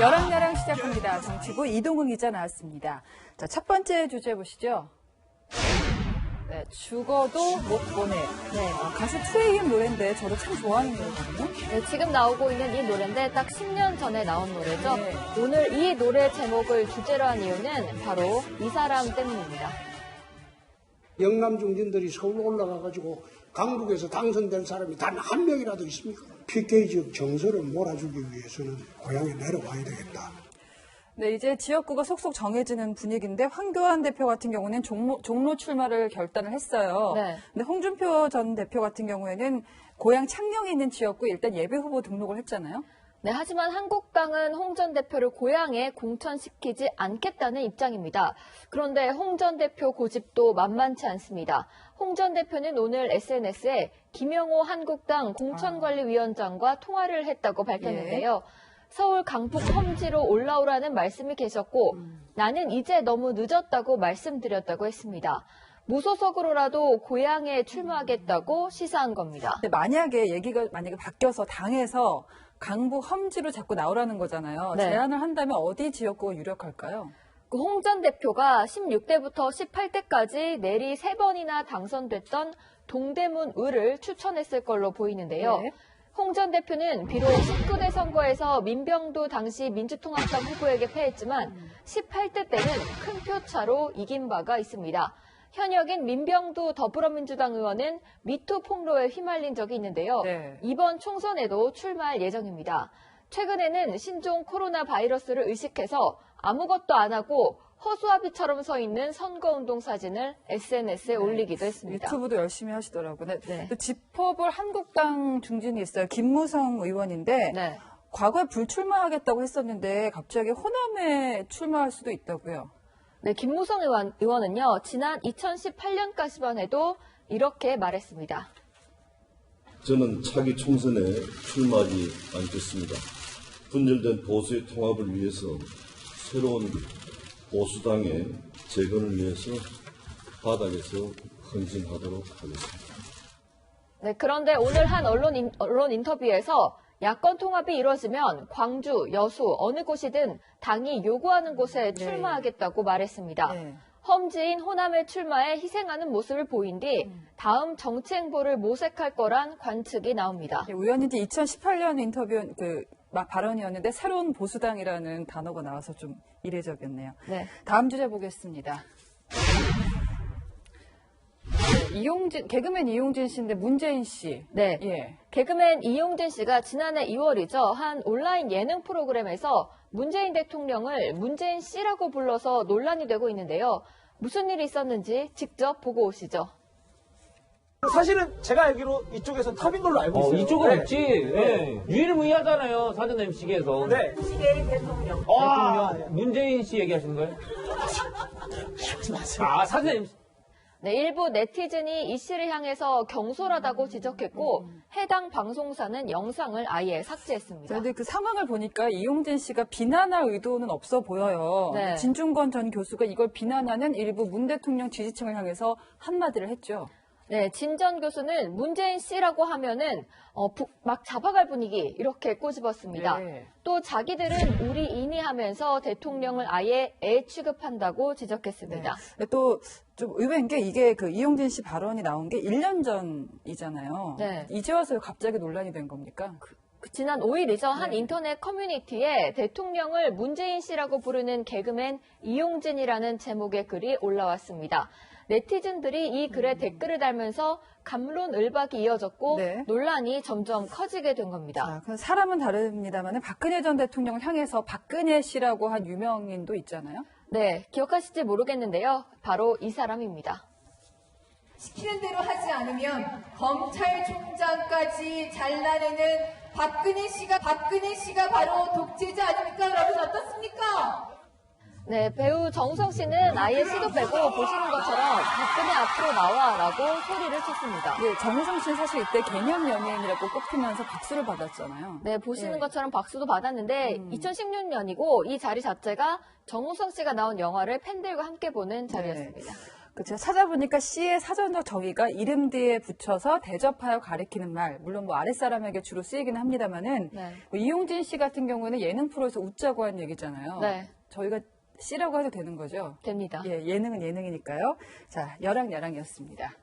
여랑야랑 시작합니다. 정치부 이동훈 기자 나왔습니다. 자, 첫 번째 주제 보시죠. 네, 죽어도 못 보내. 네, 가수 2AM 노래인데 저도 참 좋아하는 노래거든요. 네, 지금 나오고 있는 이 노래인데 딱 10년 전에 나온 노래죠. 네. 오늘 이 노래 제목을 주제로 한 이유는 바로 이 사람 때문입니다. 영남 중진들이 서울로 올라가가지고 강북에서 당선된 사람이 단 한 명이라도 있습니까? PK 지역 정서를 몰아주기 위해서는 고향에 내려와야 되겠다. 네, 이제 지역구가 속속 정해지는 분위기인데 황교안 대표 같은 경우는 종로 출마를 결단을 했어요. 네. 근데 홍준표 전 대표 같은 경우에는 고향 창녕에 있는 지역구에 일단 예비 후보 등록을 했잖아요. 네, 하지만 한국당은 홍 전 대표를 고향에 공천시키지 않겠다는 입장입니다. 그런데 홍 전 대표 고집도 만만치 않습니다. 홍 전 대표는 오늘 SNS에 김영호 한국당 공천관리위원장과 통화를 했다고 밝혔는데요. 서울 강북 험지로 올라오라는 말씀이 계셨고 나는 이제 너무 늦었다고 말씀드렸다고 했습니다. 무소속으로라도 고향에 출마하겠다고 시사한 겁니다. 근데 얘기가 만약에 바뀌어서 당에서 강북 험지로 자꾸 나오라는 거잖아요. 네. 제안을 한다면 어디 지역구가 유력할까요? 홍 전 대표가 16대부터 18대까지 내리 3번이나 당선됐던 동대문 의를 추천했을 걸로 보이는데요. 네. 홍 전 대표는 비록 19대 선거에서 민병두 당시 민주통합당 후보에게 패했지만 18대 때는 큰 표차로 이긴 바가 있습니다. 현역인 민병두 더불어민주당 의원은 미투 폭로에 휘말린 적이 있는데요. 네. 이번 총선에도 출마할 예정입니다. 최근에는 신종 코로나 바이러스를 의식해서 아무것도 안 하고 허수아비처럼 서 있는 선거운동 사진을 SNS에 올리기도 했습니다. 유튜브도 열심히 하시더라고요. 네. 또 짚어볼 한국당 중진이 있어요. 김무성 의원인데 네. 과거에 불출마하겠다고 했었는데 갑자기 호남에 출마할 수도 있다고요. 네, 김무성 의원은요, 지난 2018년까지만 해도 이렇게 말했습니다. 저는 차기 총선에 출마하지 않겠습니다. 분열된 보수의 통합을 위해서 새로운 보수당의 재건을 위해서 바닥에서 헌신하도록 하겠습니다. 네, 그런데 오늘 한 언론 인터뷰에서 야권 통합이 이루어지면 광주, 여수, 어느 곳이든 당이 요구하는 곳에 출마하겠다고 말했습니다. 네. 험지인 호남에 출마해 희생하는 모습을 보인 뒤 다음 정치 행보를 모색할 거란 관측이 나옵니다. 우연히 2018년 인터뷰 발언이었는데 새로운 보수당이라는 단어가 나와서 좀 이례적이었네요. 네. 다음 주제 보겠습니다. 개그맨 이용진 씨인데 문재인 씨. 네. 예. 개그맨 이용진 씨가 지난해 2월이죠. 한 온라인 예능 프로그램에서 문재인 대통령을 문재인 씨라고 불러서 논란이 되고 있는데요. 무슨 일이 있었는지 직접 보고 오시죠. 사실은 제가 알기로 이쪽에서 탑인 걸로 알고 있어요. 이쪽은 네. 없지. 네. 유일무이하잖아요. 사전 MC계에서. 네. 대통령. 문재인 씨 얘기하시는 거예요? 사전 MC. 네, 일부 네티즌이 이 씨를 향해서 경솔하다고 지적했고 해당 방송사는 영상을 아예 삭제했습니다. 그런데 그 상황을 보니까 이용진 씨가 비난할 의도는 없어 보여요. 네. 진중권 전 교수가 이걸 비난하는 일부 문 대통령 지지층을 향해서 한마디를 했죠. 네, 진 전 교수는 문재인 씨라고 하면은 막 잡아갈 분위기 이렇게 꼬집었습니다. 네. 또 자기들은 우리인이 하면서 대통령을 아예 애 취급한다고 지적했습니다. 네. 또 좀 의외인 게 이게 그 이용진 씨 발언이 나온 게 1년 전이잖아요. 네. 이제 와서 갑자기 논란이 된 겁니까? 지난 5일이죠. 한 네. 인터넷 커뮤니티에 대통령을 문재인 씨라고 부르는 개그맨 이용진이라는 제목의 글이 올라왔습니다. 네티즌들이 이 글에 댓글을 달면서 갑론을박이 이어졌고 네. 논란이 점점 커지게 된 겁니다. 자, 사람은 다릅니다만 박근혜 전 대통령을 향해서 박근혜 씨라고 한 유명인도 있잖아요. 네, 기억하실지 모르겠는데요. 바로 이 사람입니다. 시키는 대로 하지 않으면 검찰총장까지 잘라내는 박근혜 씨가 바로 독재자 아닙니까? 여러분 어떻습니까? 네, 배우 정우성 씨는 아예 시도 빼고 보시는 것처럼 박근혜 앞으로 나와라고 소리를 쳤습니다. 네, 정우성 씨는 사실 이때 개념 연예인이라고 꼽히면서 박수를 받았잖아요. 네, 보시는 네. 것처럼 박수도 받았는데 2016년이고 이 자리 자체가 정우성 씨가 나온 영화를 팬들과 함께 보는 자리였습니다. 제가 찾아보니까 씨의 사전적 정의가 이름 뒤에 붙여서 대접하여 가리키는 말. 물론 뭐 아랫사람에게 주로 쓰이기는 합니다만은 네. 뭐 이용진 씨 같은 경우에는 예능 프로에서 웃자고 한 얘기잖아요. 네. 저희가 씨라고 해도 되는 거죠? 됩니다. 예, 예능은 예능이니까요. 자, 여랑야랑이었습니다.